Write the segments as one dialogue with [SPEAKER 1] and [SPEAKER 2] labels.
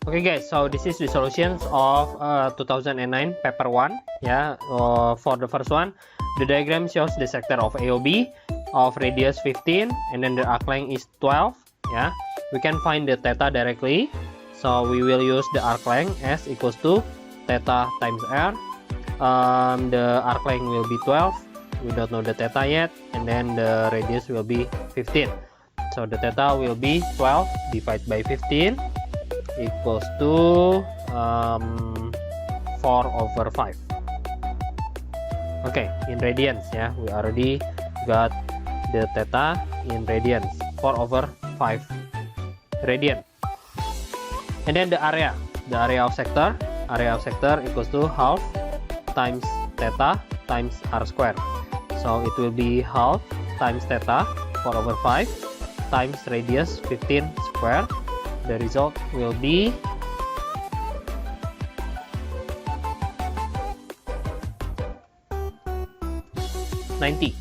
[SPEAKER 1] Okay guys, so this is the solutions of 2009 paper 1. Yeah, for the first one, the diagram shows the sector of AOB of radius 15 and then the arc length is 12. Yeah, we can find the theta directly, so we will use the arc length as equals to theta times r. The arc length will be 12, we don't know the theta yet, and then the radius will be 15. So the theta will be 12 divided by 15 equals to 4/5. Okay, in radians, yeah, we already got the theta in radians, 4/5 radian. And then the area of sector equals to half times theta times r square. So it will be half times theta 4/5 times radius 15 square. The result will be 90.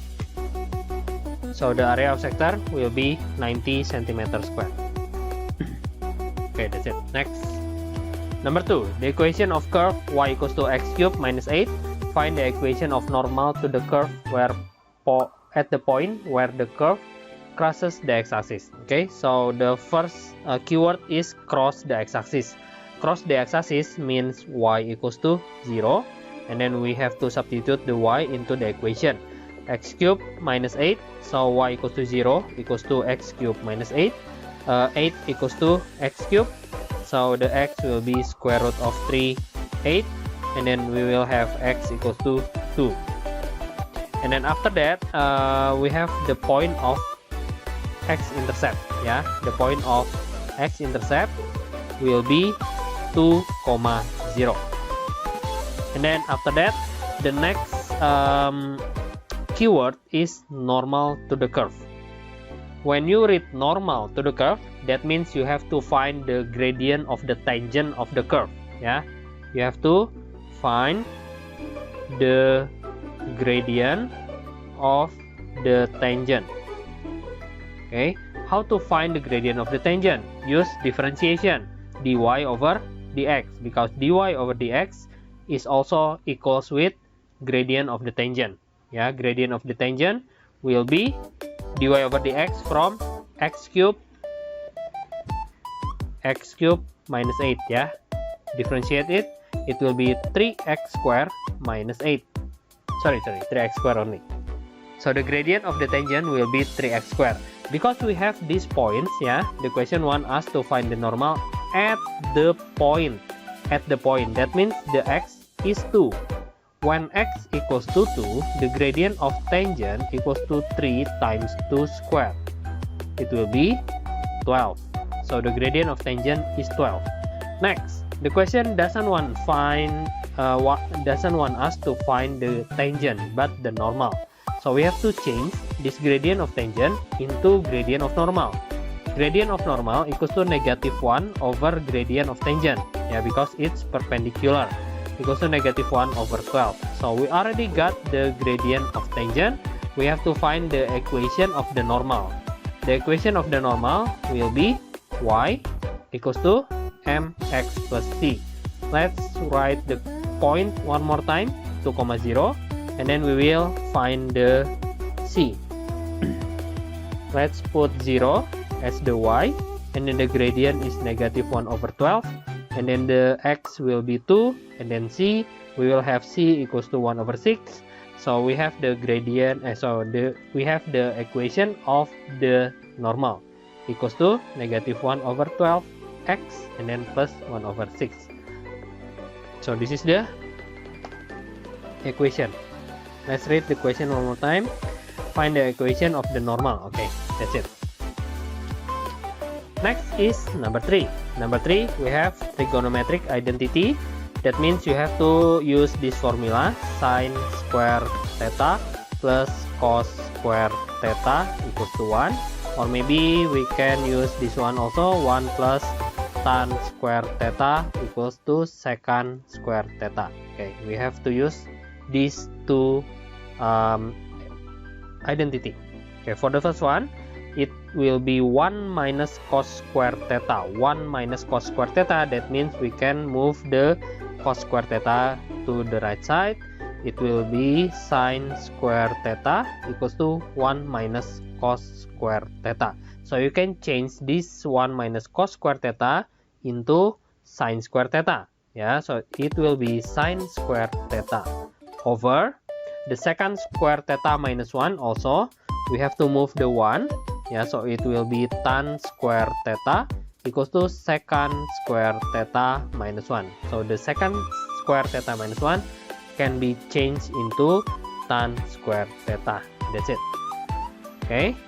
[SPEAKER 1] So the area of sector will be 90 centimeter square. Okay, that's it. Next, number 2, the equation of curve y equals to x cubed minus 8. Find the equation of normal to the curve where at the point where the curve crosses the x-axis. Okay, so the first keyword is cross the x-axis. Cross the x-axis means y equals to 0, and then we have to substitute the y into the equation. X cubed minus 8, so y equals to 0 equals to x cubed minus 8. 8 equals to x cubed, so the x will be square root of 3, 8, and then we will have x equals to 2. And then after that, we have the point of x-intercept. Yeah, the point of x-intercept will be 2, 0. And then after that, the next keyword is normal to the curve. When you read normal to the curve, that means you have to find the gradient of the tangent of the curve. Yeah, you have to find the gradient of the tangent. Okay, how to find the gradient of the tangent? Use differentiation, dy over dx, because dy over dx is also equals with gradient of the tangent. Yeah, gradient of the tangent will be dy over dx from x cubed minus 8. Yeah, differentiate it, it will be 3x squared minus 8. Sorry, 3x squared only. So the gradient of the tangent will be 3x squared. Because we have these points, yeah, the question wants us to find the normal at the point. That means the x is 2. When x equals to 2, the gradient of tangent equals to 3 times 2 squared. It will be 12. So the gradient of tangent is 12. Next, the question doesn't want us to find the tangent but the normal. So we have to change this gradient of tangent into gradient of normal. Gradient of normal equals to -1 over gradient of tangent. Yeah, because it's perpendicular. Equals to -1 over 12. So we already got the gradient of tangent. We have to find the equation of the normal. The equation of the normal will be y equals to mx plus c. Let's write the point one more time, 2, 0. And then we will find the c. Let's put 0 as the y, and then the gradient is -1 over 12, and then the x will be 2, and then c, we will have c equals to 1 over 6. So we have the gradient, we have the equation of the normal equals to -1 over 12 x, and then plus 1 over 6. So this is the equation. Let's read the question one more time. Find the equation of the normal. Okay, that's it. Next is number 3. Number 3, we have trigonometric identity. That means you have to use this formula, sine square theta plus cos square theta equals to 1. Or maybe we can use this one also, 1 plus tan square theta equals to secant square theta. Okay, we have to use these two identity. Okay, for the first one, it will be 1 minus cos square theta. 1 minus cos square theta, that means we can move the cos square theta to the right side. It will be sine square theta equals to 1 minus cos square theta. So you can change this 1 minus cos square theta into sine square theta. Yeah, so it will be sine square theta over the second square theta minus 1. Also, we have to move the 1. Yeah, so it will be tan square theta equals to second square theta minus 1. So the second square theta minus 1 can be changed into tan square theta. That's it. Okay,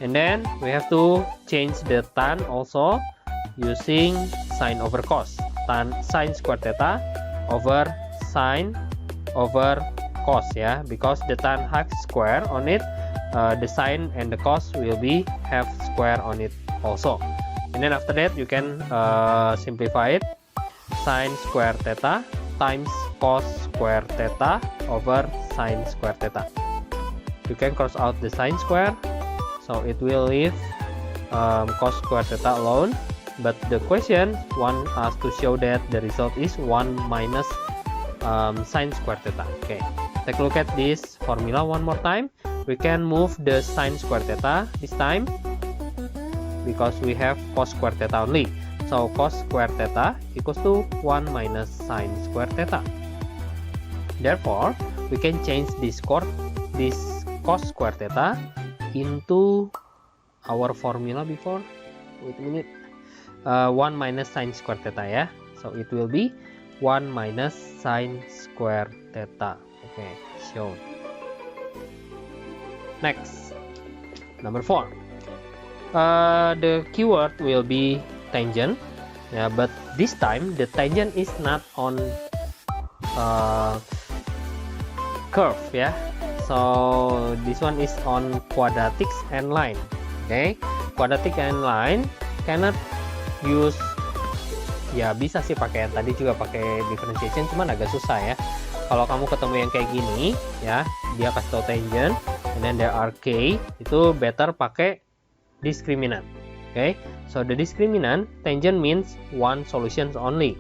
[SPEAKER 1] and then we have to change the tan also using sine over cos. Tan sine square theta over sine over cos, yeah, because the tan have square on it, the sine and the cos will be have square on it also. And then after that you can simplify it. Sine square theta times cos square theta over sine square theta. You can cross out the sine square, so it will leave cos square theta alone. But the question wants us to show that the result is 1 minus sine square theta. Okay, take a look at this formula one more time. We can move the sine square theta this time because we have cos square theta only. So cos square theta equals to 1 minus sine square theta. Therefore, we can change this cos square theta into our formula before. Wait a minute. 1 minus sine square theta, yeah. So it will be 1 minus sine square theta. Okay, shown. Next, number 4. The keyword will be tangent, yeah, but this time the tangent is not on curve, yeah. So this one is on quadratics and line. Okay, quadratic and line cannot use, ya bisa sih pakai yang tadi juga pakai differentiation, cuman agak susah ya. Kalau kamu ketemu yang kayak gini, ya dia kasih tau tangent, and then there are k, itu better pakai discriminant. Okay, so the discriminant tangent means one solutions only.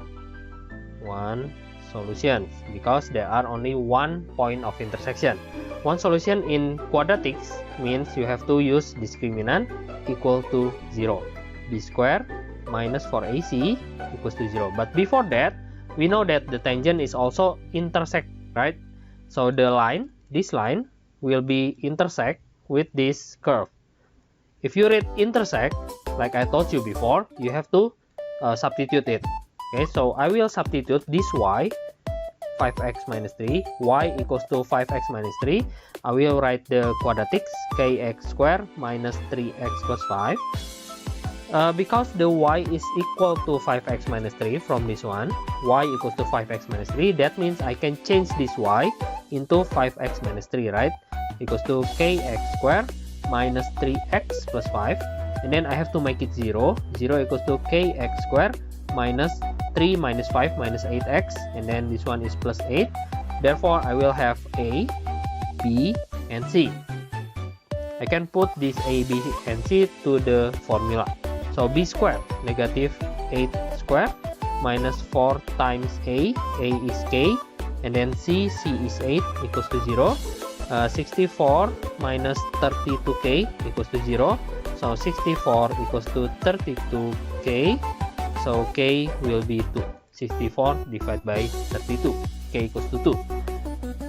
[SPEAKER 1] One solutions because there are only one point of intersection. One solution in quadratics means you have to use discriminant equal to 0. B square minus 4ac equals to 0. But before that, we know that the tangent is also intersect, right? So the line, this line will be intersect with this curve. If you read intersect, like I told you before, you have to substitute it. Okay, so I will substitute this y, 5x minus 3, y equals to 5x minus 3. I will write the quadratics, kx squared minus 3x plus 5. Because the y is equal to 5x minus 3 from this one, y equals to 5x minus 3, that means I can change this y into 5x minus 3, right? Equals to kx squared minus 3x plus 5, and then I have to make it 0. 0 equals to kx squared minus 3 minus 5 minus 8x, and then this one is plus 8. Therefore, I will have a, b, and c. I can put this a, b, and c to the formula. So b squared, negative 8 squared, minus 4 times a is k, and then c is 8 equals to 0. 64 minus 32k equals to 0. So 64 equals to 32k. So k will be 2. 64 divided by 32. K equals to 2.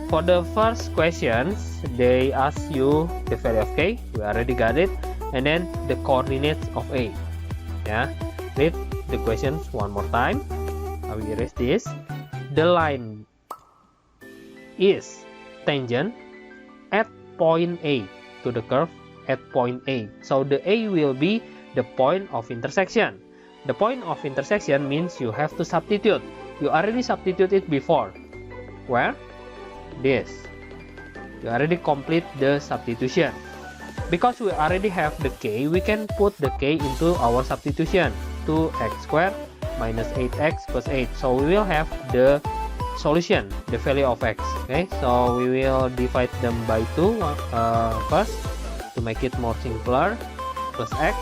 [SPEAKER 1] For the first questions, they ask you the value of k. We already got it. And then the coordinates of a. Yeah. Read the questions one more time. I will erase this. The line is tangent at point A to the curve at point A. So the A will be the point of intersection. The point of intersection means you have to substitute. You already substituted before. Where? This. You already complete the substitution. Because we already have the k, we can put the k into our substitution. 2x squared minus 8x plus 8. So we will have the solution, the value of x. Okay, so we will divide them by 2 first to make it more simpler. plus x.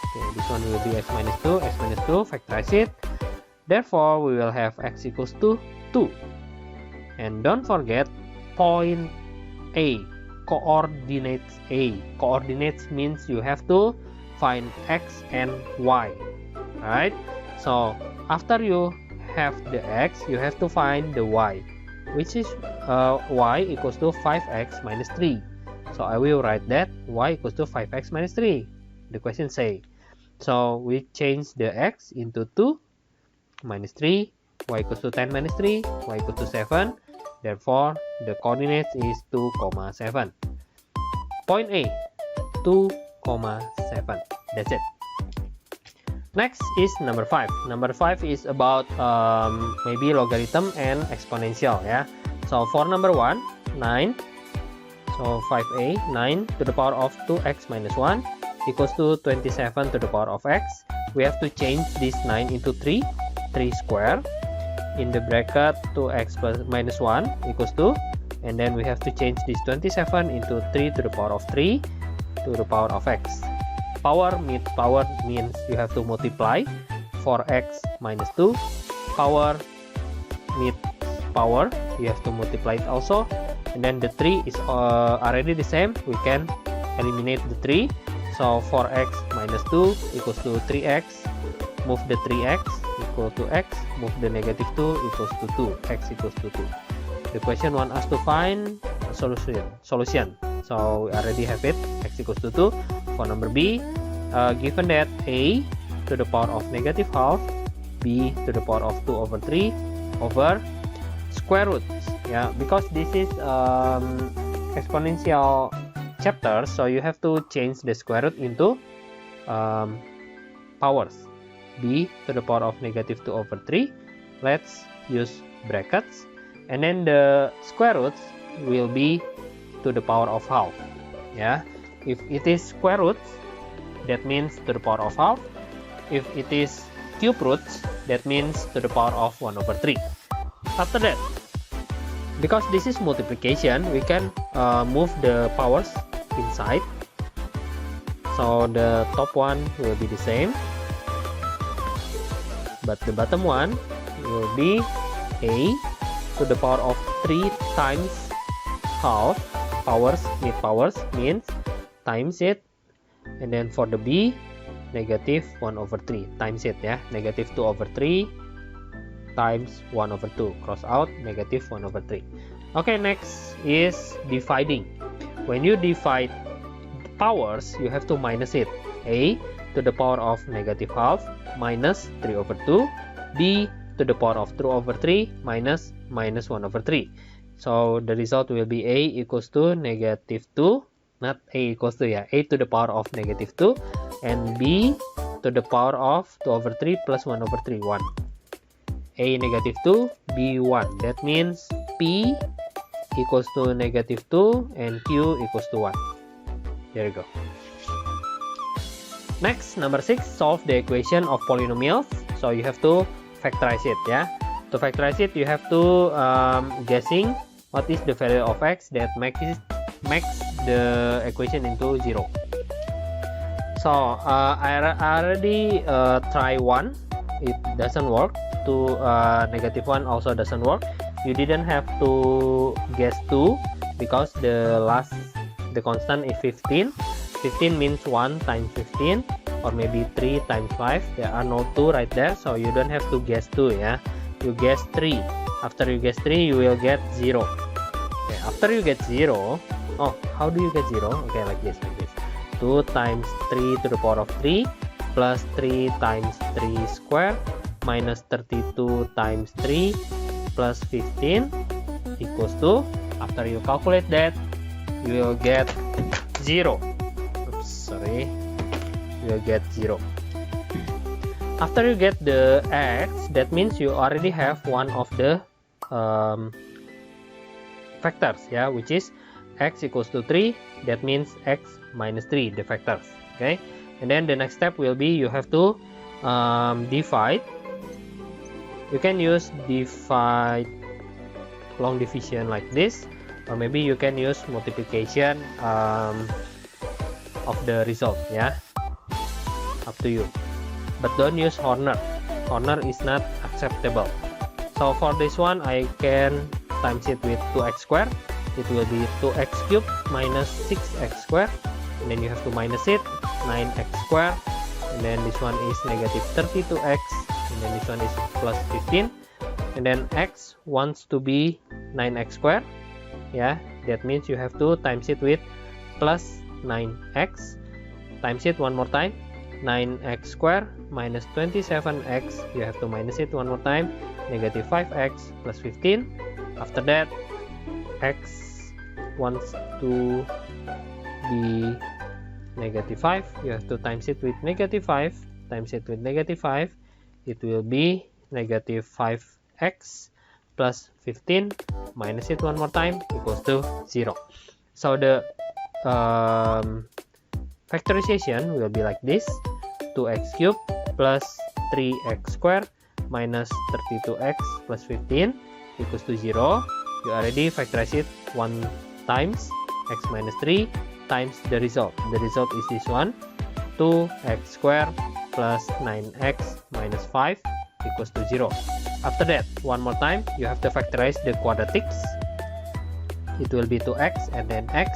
[SPEAKER 1] Okay, this one will be x minus 2, factorize it. Therefore, we will have x equals to 2. And don't forget point A, coordinates A. Coordinates means you have to find x and y, right? So after you have the x, you have to find the y, which is y equals to 5x minus 3. So I will write that y equals to 5x minus 3. The question say. So we change the x into 2 minus 3, y equals to 10 minus 3, y equals to 7. Therefore, the coordinates is 2, 7. Point A, 2, 7. That's it. Next is number 5. Number 5 is about maybe logarithm and exponential, yeah. So for number 1, 9. So 5a, 9 to the power of 2x minus 1 equals to 27 to the power of x. We have to change this 9 into 3 square. In the bracket 2x plus minus 1 equals to, and then we have to change this 27 into 3 to the power of 3 to the power of x. Power means you have to multiply. For x minus 2, power means power, you have to multiply it also. And then the 3 is already the same, we can eliminate the 3. So 4x minus 2 equals to 3x. Move the 3x equal to x. Move the negative 2 equals to 2. X equals to 2. The question wants us to find a solution. So we already have it. X equals to 2. For number B, given that a to the power of negative half, b to the power of 2 over 3 over square root. Yeah, because this is exponential chapter, so you have to change the square root into powers. B to the power of negative 2 over 3. Let's use brackets, and then the square roots will be to the power of half. Yeah, if it is square roots, that means to the power of half. If it is cube roots, that means to the power of 1 over 3. After that, because this is multiplication, we can move the powers inside. So the top one will be the same, but the bottom one will be a to the power of 3 times half. Powers means times it. And then for the b, negative 1 over 3 times it, yeah, negative 2 over 3 times 1 over 2, cross out, negative 1 over 3. Okay, next is dividing. When you divide powers, you have to minus it. A to the power of negative half minus 3 over 2, b to the power of 2 over 3 minus 1 over 3. So the result will be a equals to negative 2, not a equals to, yeah, a to the power of negative 2, and b to the power of 2 over 3 plus 1 over 3, 1. A negative 2, b 1. That means p equals to negative 2 and q equals to 1. There you go. Next, number 6, solve the equation of polynomials. So you have to factorize it, yeah. To factorize it, you have to guessing what is the value of x that makes the equation into 0. So I already try 1, it doesn't work. To negative 1 also doesn't work. You didn't have to guess 2 because the constant is 15. 15 means 1 times 15, or maybe 3 times 5. There are no 2 right there, so you don't have to guess 2, yeah. You guess 3. After you guess 3, you will get 0. Okay, after you get 0, oh, how do you get 0? Okay, like this. 2 times 3 to the power of 3 plus 3 times 3 square minus 32 times 3 plus 15 equals to, after you calculate that, you will get 0. Oops, sorry. You will get 0. After you get the x, that means you already have one of the factors, yeah, which is x equals to 3. That means x minus 3, the factors. Okay, and then the next step will be you have to divide. You can use divide long division like this. or maybe you can use multiplication of the result, yeah, up to you. But don't use Horner. Horner is not acceptable. So for this one, I can times it with 2x squared. It will be 2x cubed minus 6x squared, and then you have to minus it, 9x squared, and then this one is negative 32x, and then this one is plus 15, and then x wants to be 9x squared, yeah, that means you have to times it with plus 9x, times it one more time, 9x squared minus 27x, you have to minus it one more time, negative 5x plus 15. After that, x wants to be negative 5, you have to times it with negative 5, times it with negative 5, it will be negative 5x plus 15, minus it one more time, equals to 0. So the factorization will be like this: 2x cubed plus 3x squared minus 32x plus 15 equals to 0. You already factorize it one times, x minus 3 times the result. The result is this one, 2x squared plus 9x minus 5 equals to 0. After that, one more time, you have to factorize the quadratics. It will be 2x and then x,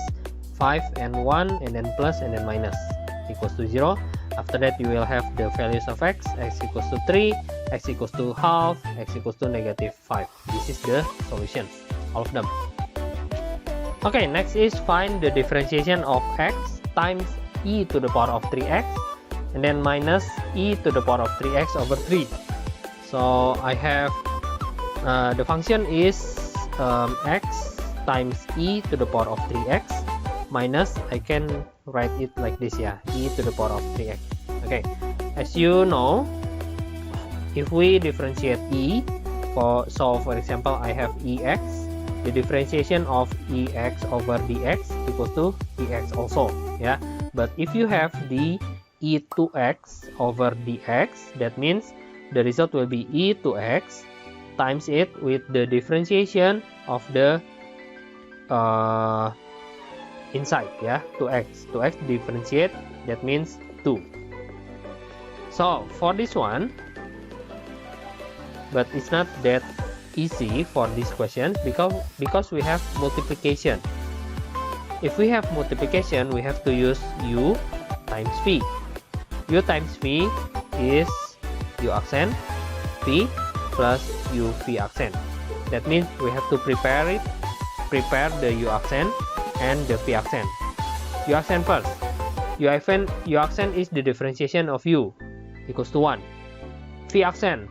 [SPEAKER 1] 5 and 1 and then plus and then minus equals to 0. After that, you will have the values of x equals to 3, x equals to half, x equals to negative 5. This is the solution, all of them. Okay, next is find the differentiation of x times e to the power of 3x and then minus e to the power of 3x over 3. So I have the function is x times e to the power of 3x minus, I can write it like this, yeah, e to the power of 3x. Okay, as you know, if we differentiate e, for example, I have ex, the differentiation of ex over dx equals to ex also, yeah. But if you have the e2x over dx, that means the result will be e2x times it with the differentiation of the inside, yeah, 2x differentiate, that means 2. So for this one, but it's not that easy for this question because we have multiplication. If we have multiplication, we have to use u times v. U times v is u accent v plus u v accent. That means we have to prepare the u accent and the v accent. U accent first. U accent is the differentiation of u equals to 1. V accent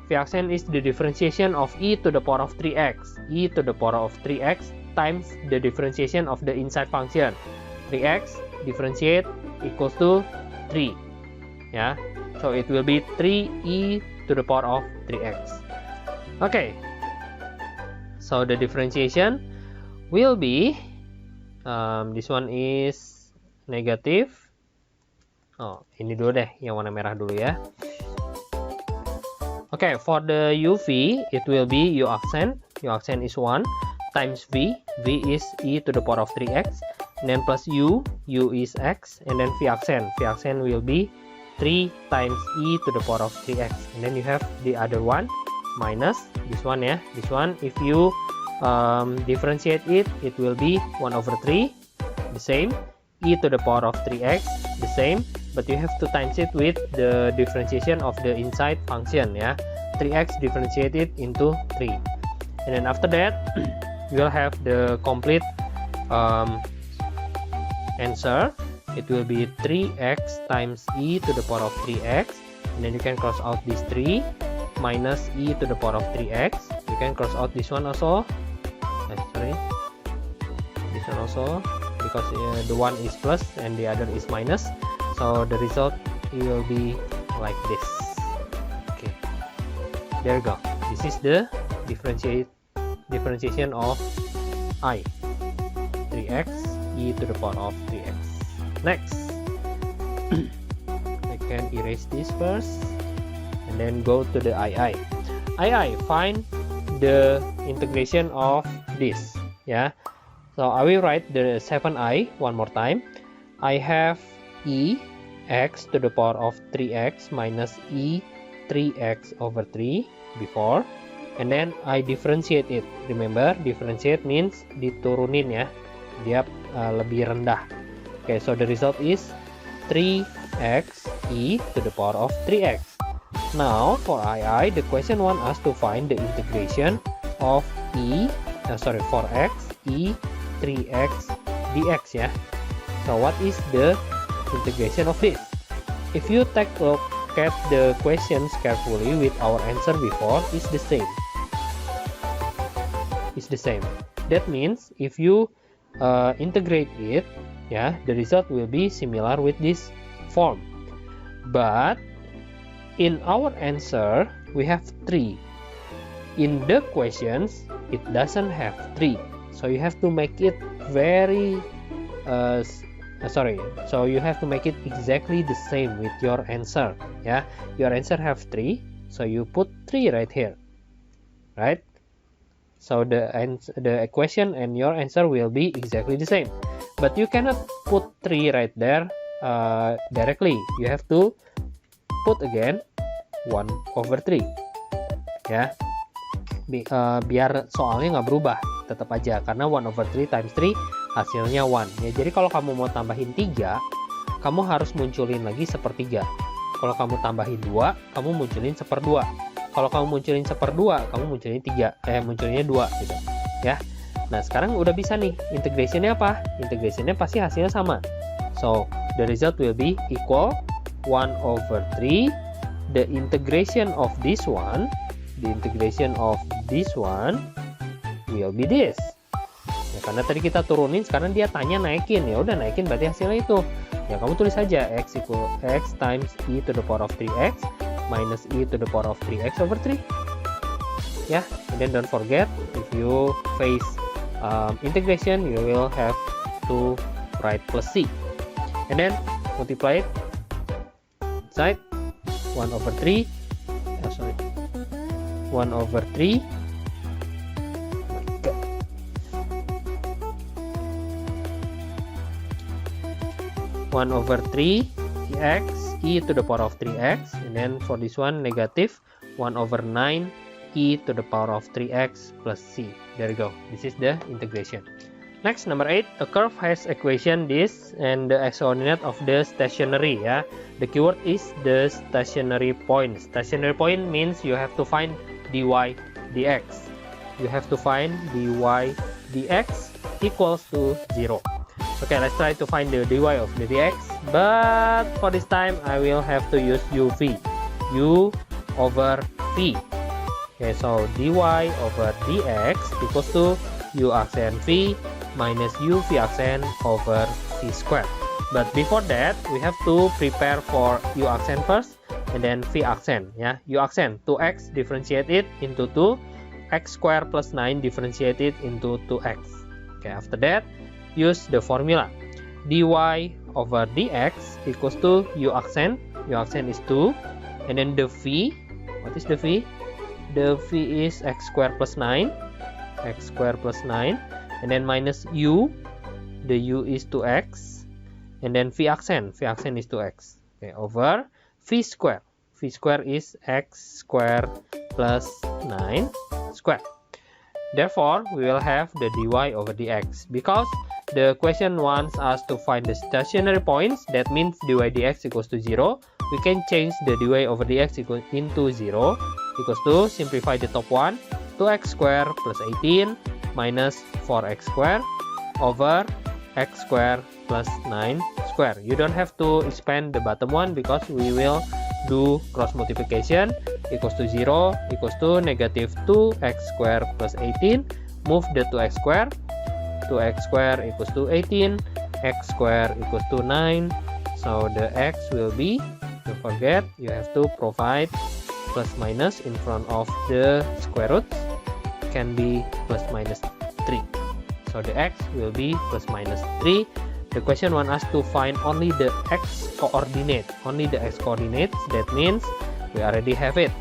[SPEAKER 1] is the differentiation of e to the power of 3x. E to the power of 3x times the differentiation of the inside function. 3x differentiate equals to 3. Yeah, so it will be 3e to the power of 3x. Okay, so the differentiation will be this one is negative. Oh, ini dulu deh, yang warna merah dulu ya. Okay, for the uv, it will be u accent. U accent is 1 times v. V is e to the power of 3x. And then plus u is x. And then v accent will be 3 times e to the power of 3x. And then you have the other one minus this one, yeah. This one, if you differentiate it, it will be 1 over 3, the same. E to the power of 3x, the same, but you have to times it with the differentiation of the inside function, yeah. 3x differentiated into 3, and then after that you will have the complete answer. It will be 3x times e to the power of 3x, and then you can cross out this 3 minus e to the power of 3x. You can cross out this one also, sorry, this one also, because the one is plus and the other is minus, so the result will be like this. Okay, there you go. This is the differentiation of I, 3x e to the power of 3x. Next, I can erase this first and then go to the II. II, find the integration of this, yeah. So I will write the 7i one more time. I have e x to the power of 3x minus e 3x over 3 before, and then I differentiate it. Remember, differentiate means diturunin ya, dia lebih rendah. Okay, so the result is 3x e to the power of 3x. Now for II, the question wants us to find the integration of for x e 3x dx ya. So what is the integration of this? If you take a look at the questions carefully with our answer before, it's the same. It's the same. That means if you integrate it, yeah, the result will be similar with this form. But in our answer, we have 3. In the questions, it doesn't have 3. So you have to make it so you have to make it exactly the same with your answer. Yeah, your answer have 3, so you put 3 right here, right? So the equation and your answer will be exactly the same. But you cannot put 3 right there directly. You have to put again 1/3 ya, biar soalnya nggak berubah, tetap aja karena 1/3 times 3 hasilnya 1 ya. Jadi kalau kamu mau tambahin 3, kamu harus munculin lagi 1/3. Kalau kamu tambahin 2, kamu munculin 1/2. Kalau kamu munculin 1/2, kamu munculin 3, munculinnya 2 gitu ya. Nah sekarang udah bisa nih, integrationnya apa? Integrationnya pasti hasilnya sama. So the result will be equal 1/3. The integration of this one will be this. Ya, karena tadi kita turunin, sekarang dia tanya naikin, ya udah naikin berarti hasilnya itu. Ya kamu tulis saja x equal x times e to the power of 3x minus e to the power of 3x over 3. Ya, and then don't forget if you face integration, you will have to write plus c, and then multiply it inside 1/3. 1/3 1/3 x e to the power of 3x, and then for this one negative 1/9 e to the power of 3x plus c. There you go. This is the integration. Next, number 8, a curve has equation this and the x-coordinate of the stationary ya. The keyword is the stationary point. Stationary point means you have to find dy dx. You have to find dy dx equals to 0. Okay, let's try to find the dy of the dx, but for this time I will have to use u over v. Okay, so dy over dx equals to u accent v minus u v accent over v squared. But before that, we have to prepare for u accent first and then v accent ya. U accent 2x differentiate it into 2, x squared plus 9 differentiate it into 2x. Okay, after that use the formula dy over dx equals to u accent is 2, and then the v, what is the v? The v is x squared plus 9, and then minus u, the u is 2x, and then v accent is 2x. Okay, over v square is x squared plus 9 squared. Therefore, we will have the dy over dx. Because the question wants us to find the stationary points, that means dy dx equals to 0. We can change the dy over dx into 0 equals to, simplify the top one, 2x squared plus 18 minus 4x squared over x squared plus 9 squared. You don't have to expand the bottom one because we will do cross multiplication. Equals to 0 equals to negative 2x squared plus 18. Move the 2x squared equals to 18, x squared equals to 9. So the x will be, don't forget, you have to provide plus minus in front of the square roots, can be plus minus 3. So the x will be plus minus 3. The question wants us to find only the x coordinate, that means we already have it.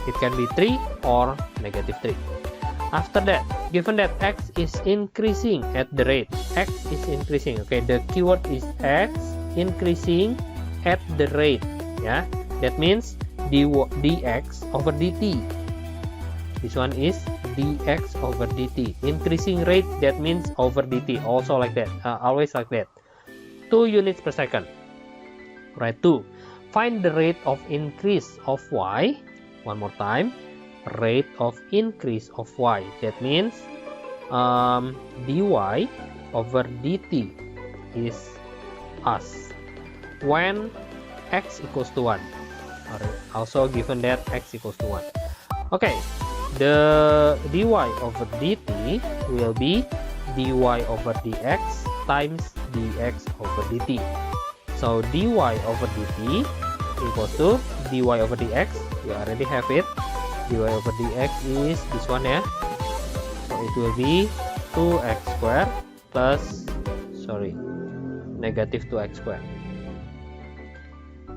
[SPEAKER 1] It can be 3 or negative 3. After that, given that x is increasing at the rate, x is increasing, okay, the keyword is x increasing at the rate, yeah, that means dx over dt. This one is dx over dt. Increasing rate, that means over dt, also like that, always like that. 2 units per second. Right, 2. Find the rate of increase of y. One more time. Rate of increase of y. That means dy over dt is us when x equals to 1. Also given that x equals to 1. Okay, the dy over dt will be dy over dx times dx over dt. So dy over dt equals to dy over dx. You already have it. Dy over dx is this one, yeah. So it will be 2x squared plus, negative 2x squared.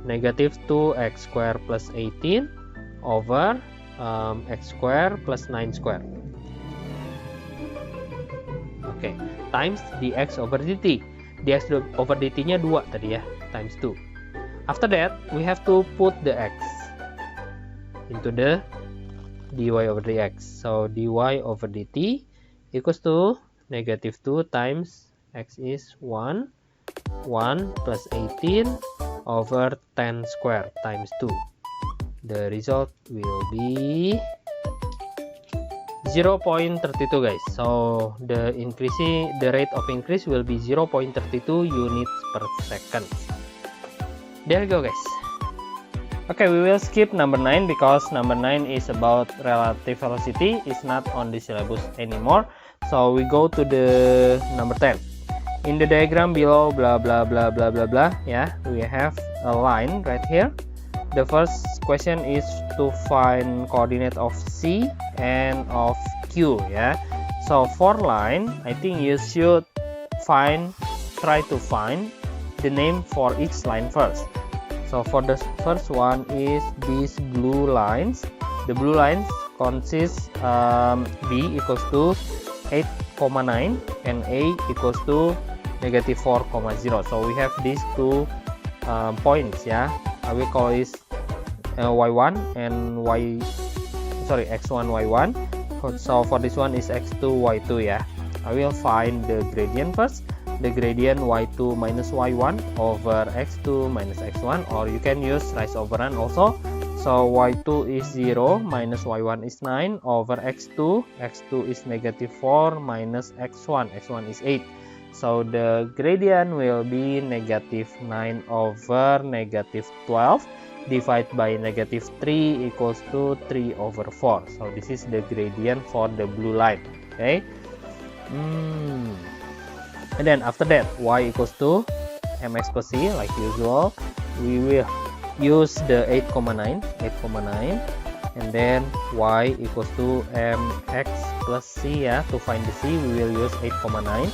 [SPEAKER 1] Negative 2x squared plus 18 over x squared plus 9 squared. Okay, times dx over dt. Dx over dt nya 2 tadi ya, times 2. After that, we have to put the x into the dy over dx. So dy over dt equals to negative 2 times x is 1 plus 18 over 10 square times 2. The result will be 0.32, guys. So the rate of increase will be 0.32 units per second. There you go, guys. Okay, we will skip number 9 because number 9 is about relative velocity. It's not on the syllabus anymore. So we go to the number 10. In the diagram below, blah blah blah blah blah blah, yeah, we have a line right here. The first question is to find coordinate of C and of Q, yeah. So for line, I think you should try to find the name for each line first. So for the first one is these blue lines. The blue lines consist B equals to 8,9 and A equals to negative 4,0. So we have these two points, yeah. I will call this y1 and x1 y1. So for this one is x2 y2, yeah. I will find the gradient first. The gradient y2 minus y1 over x2 minus x1, or you can use rise over run also. So y2 is 0 minus y1 is 9 over x2. x2 is negative 4 minus x1. x1 is 8. So the gradient will be negative 9 over negative 12 divided by negative 3 equals to 3 over 4. So this is the gradient for the blue line. Okay. And then after that, y equals to mx plus c like usual. We will use the 8,9, and then y equals to mx plus c, yeah. To find the c, we will use 8,9.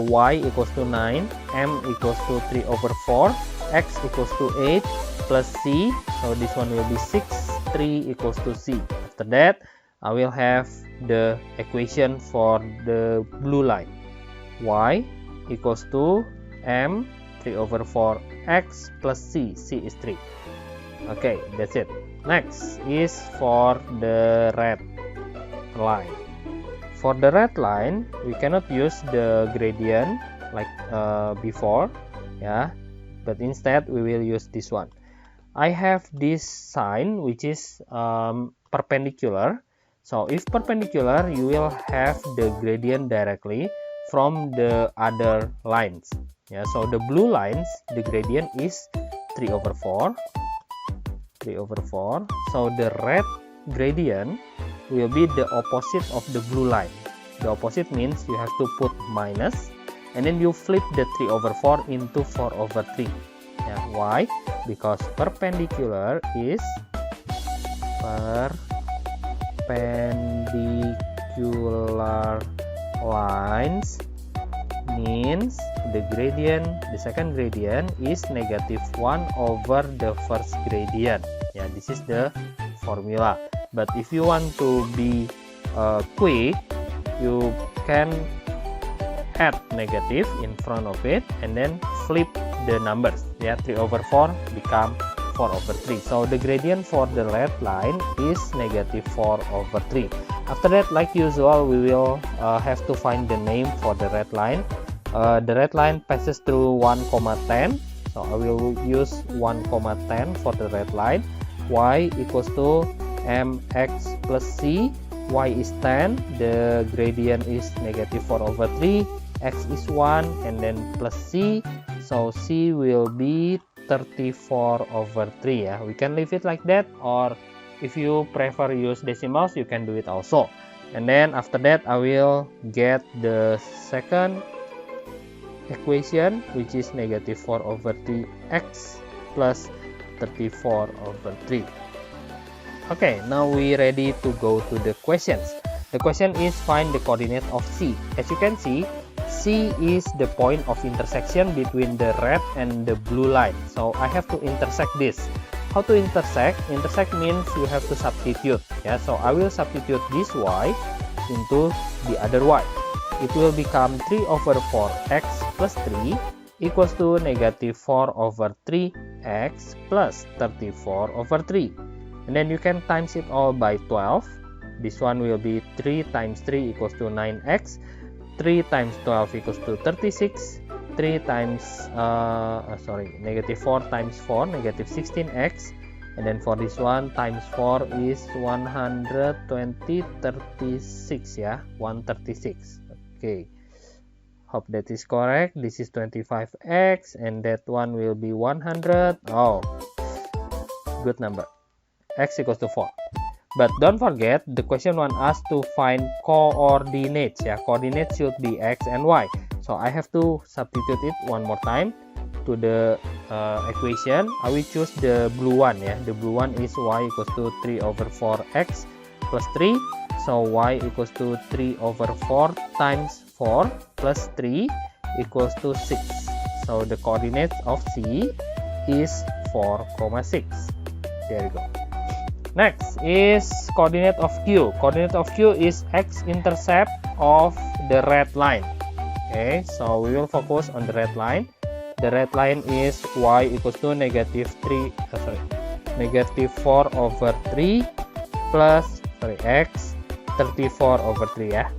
[SPEAKER 1] Y equals to 9, m equals to 3 over 4, x equals to 8 plus c. So this one will be 6, 3 equals to c. After that, I will have the equation for the blue line. Y equals to m 3 over 4 x plus c. C is 3. Okay, that's it. Next is for the red line. For the red line, we cannot use the gradient like before, yeah, but instead we will use this one. I have this sign which is perpendicular. So if perpendicular, you will have the gradient directly from the other lines, yeah. So the blue lines, the gradient is 3 over 4. So the red gradient will be the opposite of the blue line. The opposite means you have to put minus, and then you flip the 3 over 4 into 4 over 3. Yeah, why? Because perpendicular is perpendicular lines means the second gradient is negative 1 over the first gradient. Yeah, this is the formula. But if you want to be quick, you can add negative in front of it and then flip the numbers. Yeah, 3/4 become 4/3. So the gradient for the red line is negative 4/3. After that, like usual, we will have to find the name for the red line. The red line passes through 1,10. So I will use 1,10 for the red line. Y equals to mx plus c. Y is 10. The gradient is negative 4/3. X is 1 and then plus c. So c will be 34/3. Yeah, we can leave it like that, or if you prefer use decimals, you can do it also. And then after that, I will get the second equation, which is negative 4/3x plus 34/3. Okay, now we ready to go to the questions. The question is find the coordinate of C. As you can see, C is the point of intersection between the red and the blue line. So I have to intersect this. How to intersect? Intersect means you have to substitute. Yeah, so I will substitute this y into the other y. It will become 3/4x plus 3 equals to negative 4/3x plus 34/3. And then you can times it all by 12. This one will be 3 times 3 equals to 9x. 3 times 12 equals to 36. 3 times negative 4 times 4, negative 16x. And then for this one, times 4 is 120, 36 ya, 136. Okay, hope that is correct. This is 25x and that one will be 100. Oh, good number. X equals to 4. But don't forget, the question wants us to find coordinates. Yeah, coordinates should be x and y. So I have to substitute it one more time to the equation. I will choose the blue one. Yeah, the blue one is y equals to 3/4x plus 3. So y equals to 3/4 times 4 plus 3 equals to 6. So the coordinates of C is 4,6. There you go. Next is coordinate of Q. Coordinate of Q is x-intercept of the red line. Okay, so we will focus on the red line. The red line is y equals to negative 4/3 plus x 34/3 ya.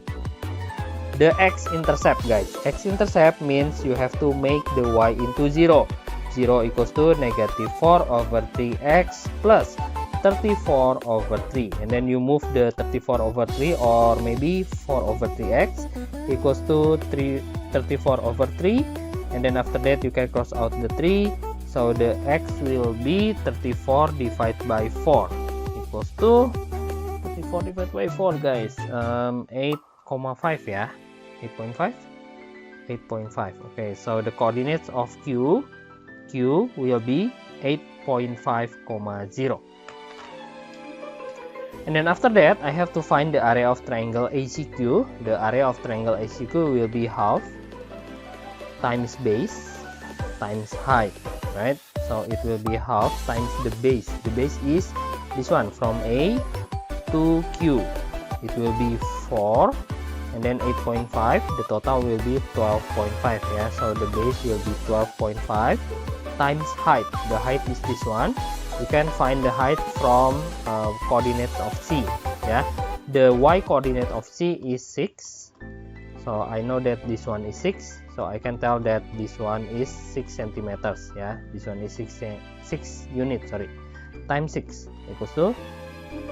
[SPEAKER 1] The x-intercept, guys. X-intercept means you have to make the y into 0. 0 equals to negative 4/3x plus 34/3, and then you move the 34/3 or maybe 4/3x equals to 34/3, and then after that you can cross out the 3, so the x will be 34 divided by 4 equals to 34 divided by 4, guys, 8,5 ya, 8.5. Okay, so the coordinates of Q will be 8.5,0. And then after that, I have to find the area of triangle ACQ. The area of triangle ACQ will be half times base times height, right? So it will be half times the base. The base is this one from A to Q. It will be 4 and then 8.5. The total will be 12.5. Yeah, so the base will be 12.5 times height. The height is this one. You can find the height from coordinates of C. Yeah, the y coordinate of C is 6, so I know that this one is 6, so I can tell that this one is 6 centimeters. Yeah, this one is 6 units, sorry, times 6 equals to,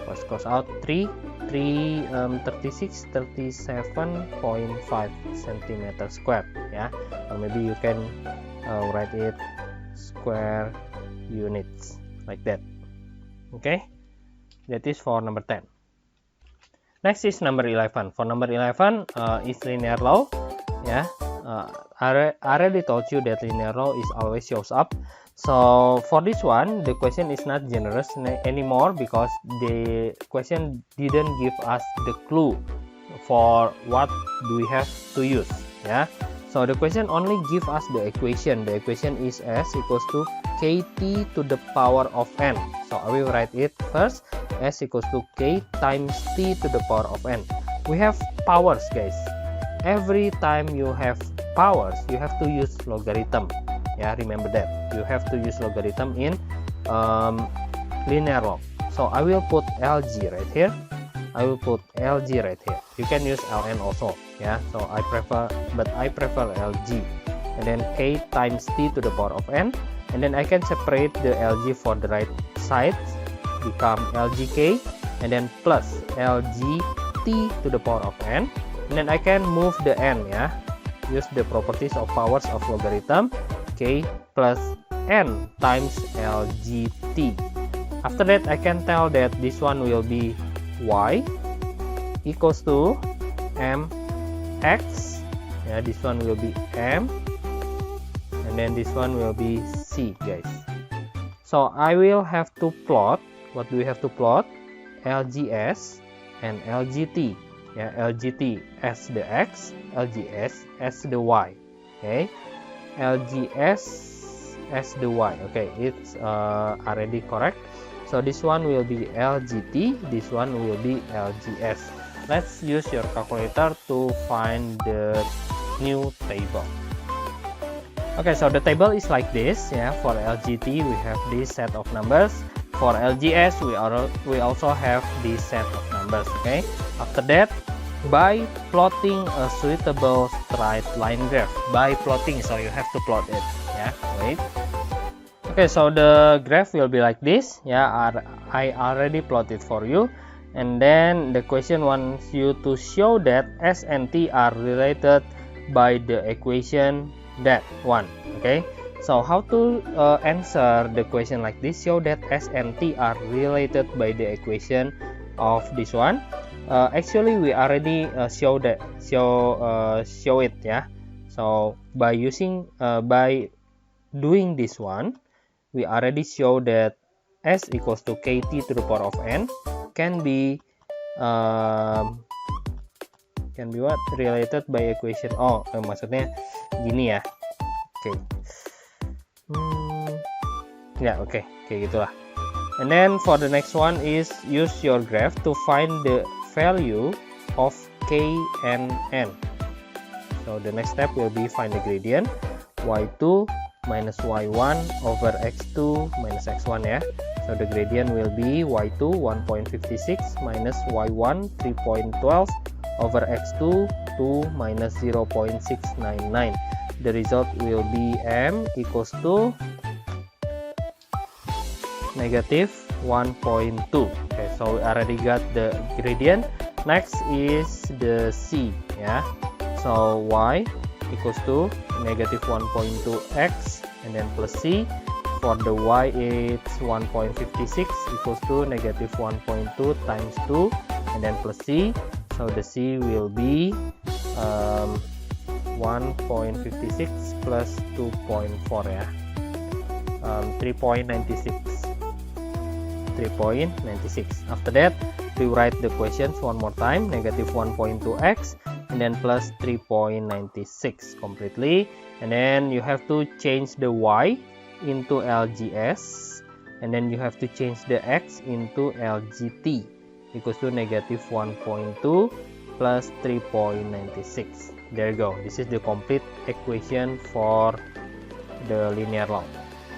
[SPEAKER 1] first cross out 37.5 centimeter square. Yeah, or maybe you can write it square units like that. Okay, that is for number 10. Next is number 11. For number 11 is linear law. Yeah, I already told you that linear law is always shows up. So for this one, the question is not generous anymore because the question didn't give us the clue for what do we have to use. Yeah, so the question only give us the equation. The equation is s equals to kt to the power of n. So I will write it first. S equals to k times t to the power of n. We have powers, guys. Every time you have powers, you have to use logarithm. Yeah, remember that. You have to use logarithm in linear log. So I will put LG right here. I will put LG right here. You can use ln also. Yeah, so I prefer LG. And then k times t to the power of n. And then I can separate the LG for the right sides, become LGK, and then plus LGT to the power of n. And then I can move the n, yeah, use the properties of powers of logarithm, k plus n times LGT. After that, I can tell that this one will be y equals to mx, yeah, this one will be m, and then this one will be c, guys. So I will have to plot, what do we have to plot? LGS and LGT. Yeah, LGT as the x, LGS as the y. Okay, LGS as the y. Okay, it's already correct. So this one will be LGT, this one will be LGS. Let's use your calculator to find the new table. Okay, so the table is like this. Yeah, for LGT we have this set of numbers. For LGS we also have this set of numbers. Okay, after that, by plotting a suitable straight line graph, so you have to plot it. Yeah, wait. Okay, so the graph will be like this. Yeah, I already plotted for you. And then the question wants you to show that S and T are related by the equation that one. Okay, so how to answer the question like this? Show that S and T are related by the equation of this one. Actually we already show it, yeah. So by doing this one, we already show that S equals to kt to the power of n can be what? Related by equation. Maksudnya gini ya. Oke. Ya, oke, kayak gitulah. And then for the next one is use your graph to find the value of k and n. So the next step will be find the gradient y2 minus y1 over x2 minus x1, ya. So the gradient will be y2 1.56 minus y1 3.12 over x2 2 minus 0.699. The result will be m equals to negative 1.2. Okay, so we already got the gradient. Next is the c, yeah. So y equals to negative 1.2x and then plus c. For the y it's 1.56 equals to negative 1.2 times 2 and then plus c. So the c will be 1.56 plus 2.4, ya. 3.96. After that, we write the questions one more time, negative 1.2x and then plus 3.96 completely. And then you have to change the y into LGS and then you have to change the x into LGT equals to negative 1.2 plus 3.96. There you go. This is the complete equation for the linear log.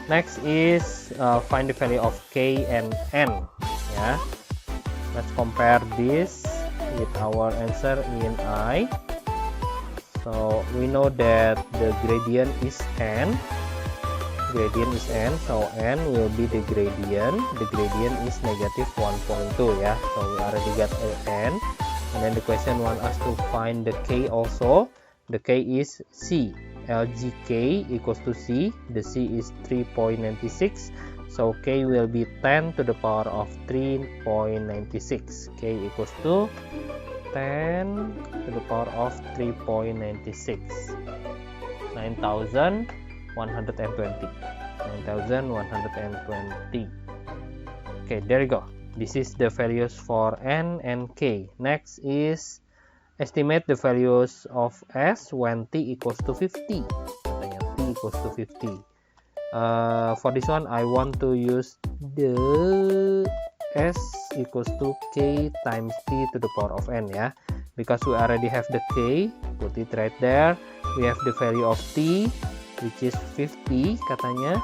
[SPEAKER 1] Next is find the value of k and n. Yeah, let's compare this with our answer in I. So we know that the gradient is n. So n will be the gradient. The gradient is negative 1.2, yeah. So we already got n. And then the question wants us to find the k also. The k is c. LGK equals to c. The c is 3.96. So k will be 10 to the power of 3.96. K equals to 10 to the power of 3.96. 9,120. Okay, there you go. This is the values for n and k. Next is estimate the values of s when t equals to 50. Katanya t equals to 50. For this one, I want to use the s equals to k times t to the power of n, ya. because we already have the k, put it right there. We have the value of t, which is 50 katanya,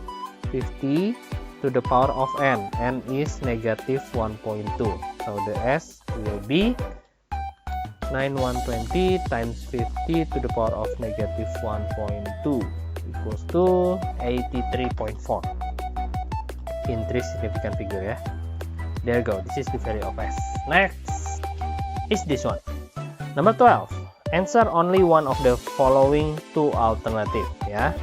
[SPEAKER 1] 50 to the power of n is negative 1.2. So the s will be 9120 times 50 to the power of negative 1.2 equals to 83.4 in 3 significant figure ya. There you go, this is the value of s. Next is this one. Number 12. Answer only one of the following two alternative ya.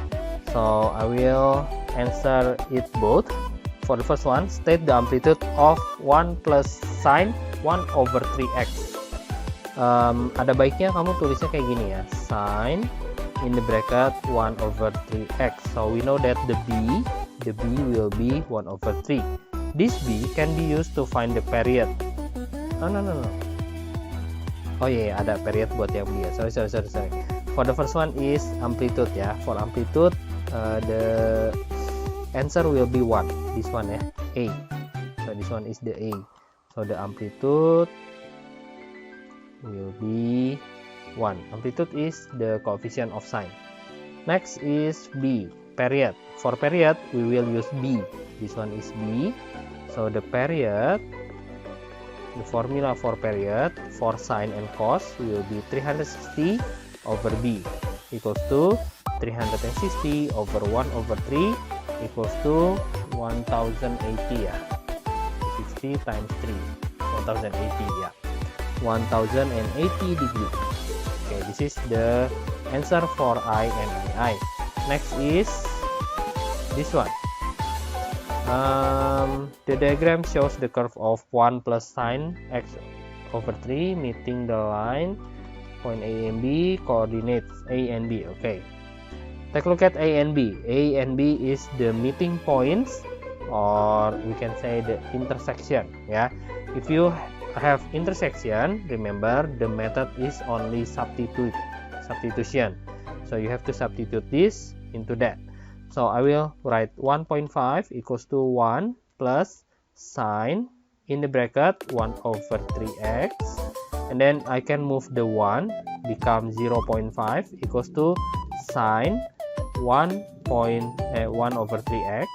[SPEAKER 1] So I will answer it both. For the first one, state the amplitude of 1 plus sine 1 over 3x. Ada baiknya kamu tulisnya kayak gini ya, sine in the bracket 1 over 3x. So we know that the b will be 1 over 3. This b can be used to find the period. No. Oh iya, ada period buat yang b ya. Sorry. For the first one is amplitude ya. For amplitude the answer will be 1. This one ya, a. So this one is the a. So the amplitude will be 1. Amplitude is the coefficient of sine. Next is b, period. For period we will use b. This one is b. So the period, the formula for period for sine and cos will be 360 over b equals to 360 over 1 over 3 equals to 1080 ya. 60 times 3, 1080 ya. 1080 degree. Okay, this is the answer for I and I. Next is this one. The diagram shows the curve of 1 plus sine x over 3 meeting the line point A and B, coordinates A and B. Okay, take a look at A and B. A and B is the meeting points, or we can say the intersection. Yeah, if you have intersection, remember the method is only substitution. So you have to substitute this into that. So I will write 1.5 equals to 1 plus sine in the bracket 1 over 3x, and then I can move the 1, become 0.5 equals to sine 1 over 3x.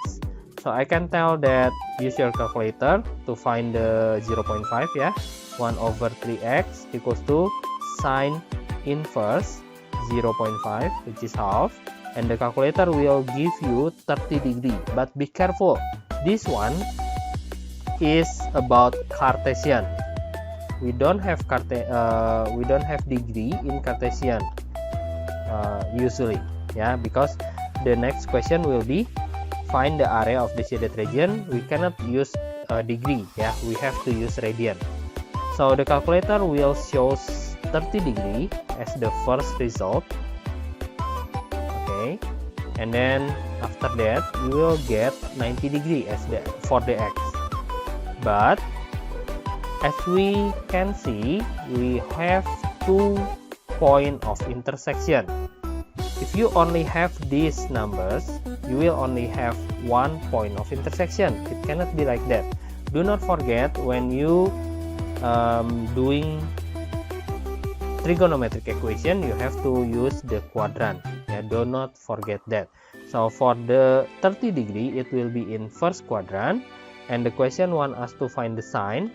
[SPEAKER 1] So I can tell that use your calculator to find the 0.5 ya. 1 over 3x equals to sine inverse 0.5, which is half, and the calculator will give you 30 degree. But be careful, this one is about Cartesian. We don't have degree in Cartesian usually, yeah, because the next question will be find the area of the shaded region. We cannot use degree, yeah, we have to use radian. So the calculator will show 30 degree as the first result. Okay, and then after that you will get 90 degree as for the x. But as we can see, we have 2 points of intersection. If you only have these numbers, you will only have 1 point of intersection. It cannot be like that. Do not forget, when you doing trigonometric equation, you have to use the quadrant. Yeah, do not forget that. So for the 30 degree, it will be in first quadrant, and the question want us to find the sine.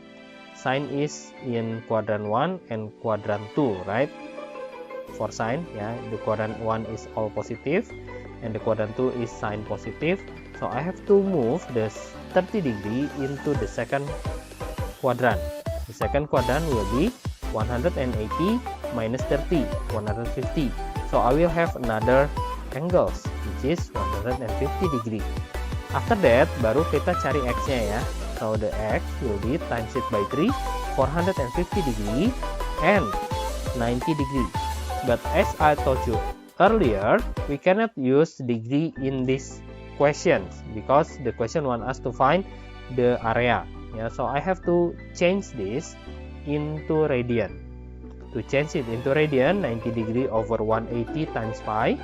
[SPEAKER 1] Sine is in quadrant 1 and quadrant 2, right? For sine, yeah, the quadrant 1 is all positive and the quadrant 2 is sine positive. So I have to move the 30 degree into the second quadrant. The second quadrant will be 180 minus 30, 150. So I will have another angles, which is 150 degree. After that, baru kita cari x-nya ya. So the x will be times it by 3, 450 degree and 90 degree. But as I told you earlier, we cannot use degree in this questions because the question want us to find the area. Yeah, so I have to change this into radian. To change it into radian, 90 degree over 180 times pi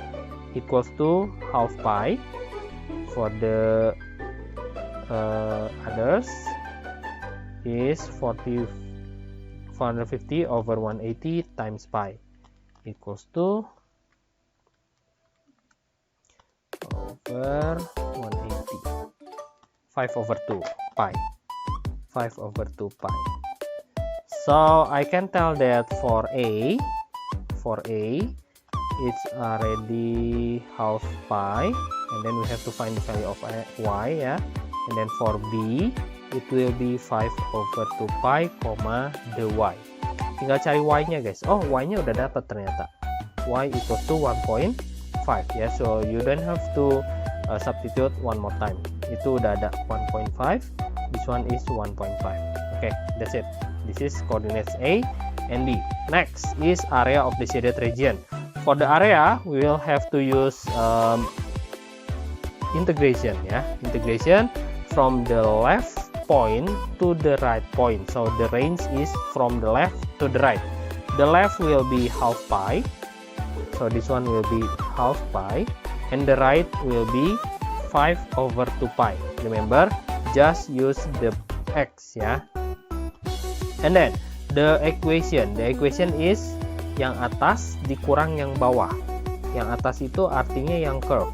[SPEAKER 1] equals to half pi. For the others is 45 450 over 180 times pi equals to over 180 5 over 2 pi 5 over 2 pi. So I can tell that for A it's already half pi, and then we have to find the value of y, ya. And then for B it will be 5 over 2 pi, the y. Tinggal cari y-nya guys. Oh, y-nya udah dapat ternyata. Y equals to 1.5, ya. So you don't have to substitute one more time. Itu udah ada 1.5. This one is 1.5. Okay, that's it. This is coordinates A and B. Next is area of the shaded region. For the area, we will have to use integration, ya. Integration from the left point to the right point. So the range is from the left to the right. The left will be half pi. So this one will be half pi, and the right will be 5 over 2 pi. Remember, just use the x, ya. And then the equation is yang atas dikurang yang bawah. Yang atas itu artinya yang curve.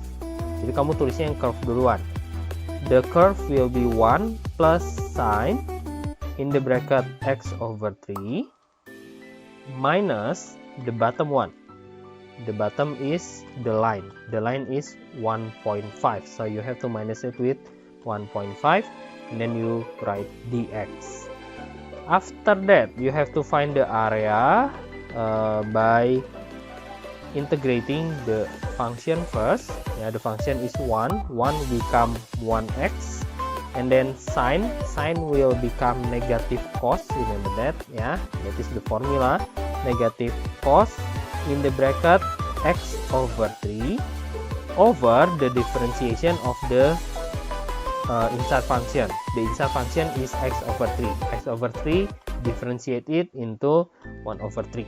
[SPEAKER 1] Jadi kamu tulisnya yang curve duluan. The curve will be 1 plus sine in the bracket x over 3 minus the bottom one. The bottom is the line. The line is 1.5. So you have to minus it with 1.5, and then you write dx. After that, you have to find the area by integrating the function first. Yeah, the function is 1 become 1x, and then sine will become negative cos. Remember that, yeah, that is the formula. Negative cos in the bracket x over 3 over the differentiation of the inside function. The inside function is x over 3. X over 3 differentiate it into 1 over 3.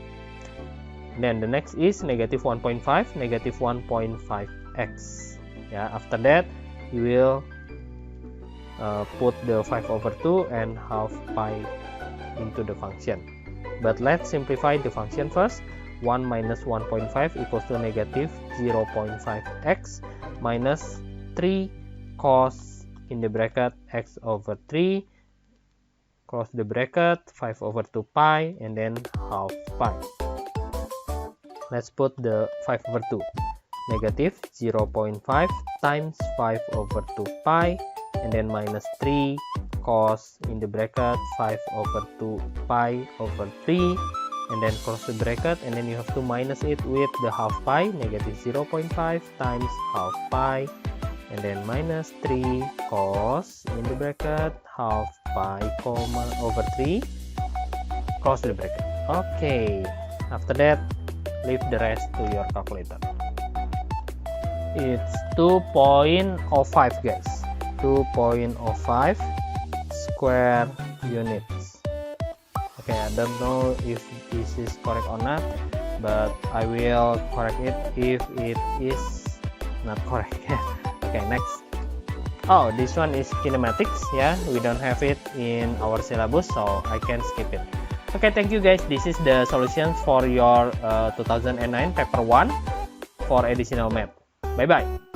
[SPEAKER 1] Then the next is negative 1.5, negative 1.5x. Yeah, after that you will put the 5 over 2 and half pi into the function. But let's simplify the function first. 1 minus 1.5 equals to negative 0.5x minus 3 cos in the bracket x over 3, close the bracket, 5 over 2 pi, and then half pi. Let's put the 5 over 2. Negative 0.5 times 5 over 2 pi, and then minus 3 cos in the bracket 5 over 2 pi over 3, and then close the bracket, and then you have to minus it with the half pi. Negative 0.5 times half pi, and then minus 3 cos in the bracket half pi comma over 3, close the bracket. Okay, after that leave the rest to your calculator. It's 2.05 guys, 2.05 square units. Okay, I don't know if this is correct or not, but I will correct it if it is not correct. Okay, next. Oh, this one is kinematics, yeah. We don't have it in our syllabus, so I can skip it. Okay, thank you guys. This is the solutions for your 2009 paper 1 for additional math. Bye bye.